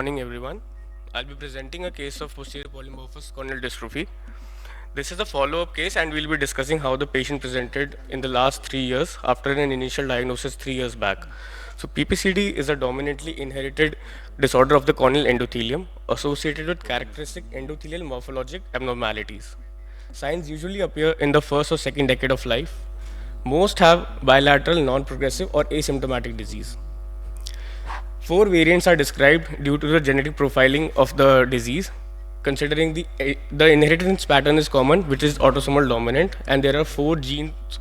Morning, everyone. I'll be presenting a case of posterior polymorphous corneal dystrophy. This is a follow-up case, and we'll be discussing how the patient presented in the last 3 years after an initial diagnosis 3 years back. So, PPCD is a dominantly inherited disorder of the corneal endothelium associated with characteristic endothelial morphologic abnormalities. Signs usually appear in the first or second decade of life. Most have bilateral, non-progressive, or asymptomatic disease. Four variants are described due to the genetic profiling of the disease. Considering the inheritance pattern is common, which is autosomal dominant, and there are four genes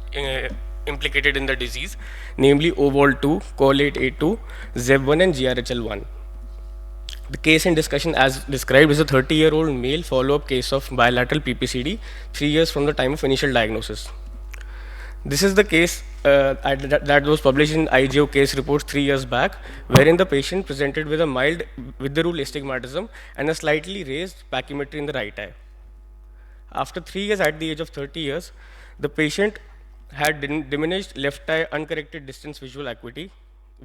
implicated in the disease, namely OVOL2, COL8A2, ZEB1, and GRHL1. The case in discussion, as described, is a 30-year-old male follow-up case of bilateral PPCD, 3 years from the time of initial diagnosis. This is the case that was published in IGO case reports 3 years back, wherein the patient presented with a mild with-the-rule astigmatism and a slightly raised pachymetry in the right eye. After 3 years, at the age of 30 years, the patient had diminished left eye uncorrected distance visual acuity,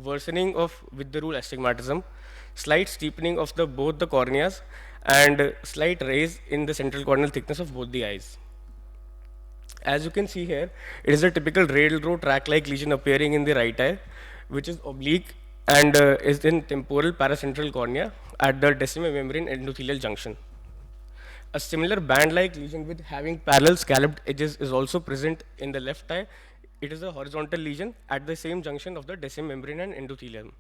worsening of with-the-rule astigmatism, slight steepening of both the corneas, and slight raise in the central corneal thickness of both the eyes. As you can see here, it is a typical railroad track-like lesion appearing in the right eye, which is oblique and is in temporal paracentral cornea at the decimal membrane endothelial junction. A similar band-like lesion with having parallel scalloped edges is also present in the left eye. It is a horizontal lesion at the same junction of the decimal membrane and endothelium.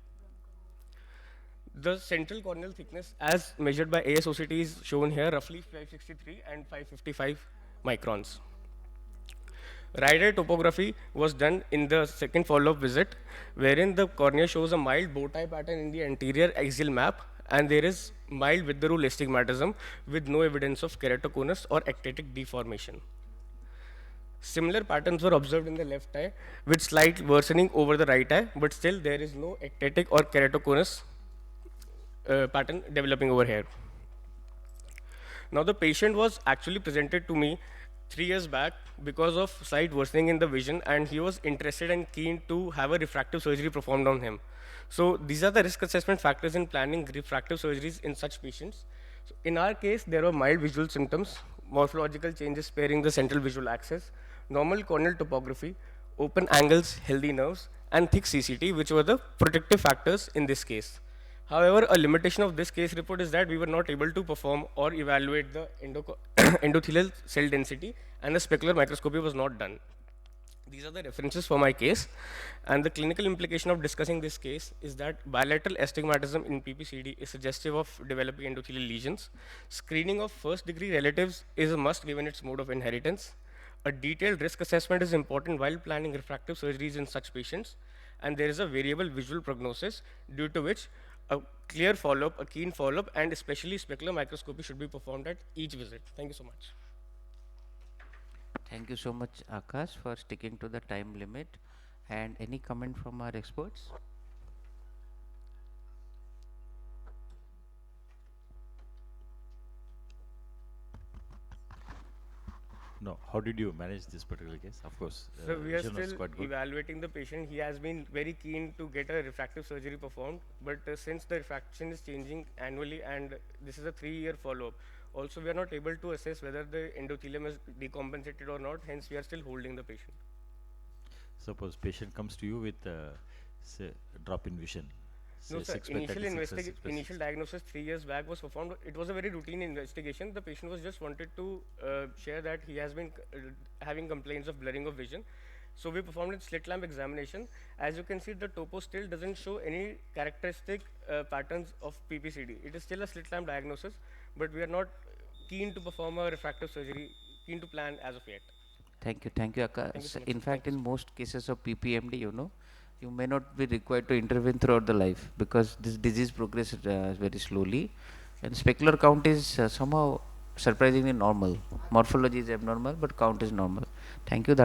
The central corneal thickness, as measured by AIOS is shown here, roughly 563 and 555 microns. Right eye topography was done in the second follow-up visit, wherein the cornea shows a mild bow tie pattern in the anterior axial map, and there is mild with-the-rule astigmatism with no evidence of keratoconus or ectatic deformation. Similar patterns were observed in the left eye, with slight worsening over the right eye, but still there is no ectatic or keratoconus pattern developing over here. Now, the patient was actually presented to me 3 years back because of slight worsening in the vision, and he was interested and keen to have a refractive surgery performed on him. So these are the risk assessment factors in planning refractive surgeries in such patients. So in our case, there were mild visual symptoms, morphological changes sparing the central visual axis, normal corneal topography, open angles, healthy nerves, and thick CCT, which were the protective factors in this case. However, a limitation of this case report is that we were not able to perform or evaluate the endothelial cell density, and the specular microscopy was not done. These are the references for my case, and the clinical implication of discussing this case is that bilateral astigmatism in PPCD is suggestive of developing endothelial lesions. Screening of first-degree relatives is a must given its mode of inheritance. A detailed risk assessment is important while planning refractive surgeries in such patients, and there is a variable visual prognosis due to which a clear follow-up, a keen follow-up, and especially specular microscopy should be performed at each visit. Thank you so much. Thank you so much, Akash, for sticking to the time limit. And any comment from our experts? No, how did you manage this particular case? Of course, So we are vision was still quite good. evaluating the patient. He has been very keen to get a refractive surgery performed, but since the refraction is changing annually and this is a 3-year follow-up, also we are not able to assess whether the endothelium is decompensated or not, hence we are still holding the patient. Suppose patient comes to you with say drop in vision, No, say sir. 6 by 36 or 6 by 6. Initial diagnosis 3 years back was performed. It was a very routine investigation. The patient was just wanted to share that he has been having complaints of blurring of vision. So we performed a slit lamp examination. As you can see, the topo still doesn't show any characteristic patterns of PPCD. It is still a slit lamp diagnosis, but we are not keen to perform a refractive surgery, keen to plan as of yet. Thank you, Thank you Akash. so much, In sir. Thank fact, you, in sir. most cases of PPMD, you may not be required to intervene throughout the life because this disease progresses very slowly, and specular count is somehow surprisingly normal. Morphology is abnormal, but count is normal. Thank you. That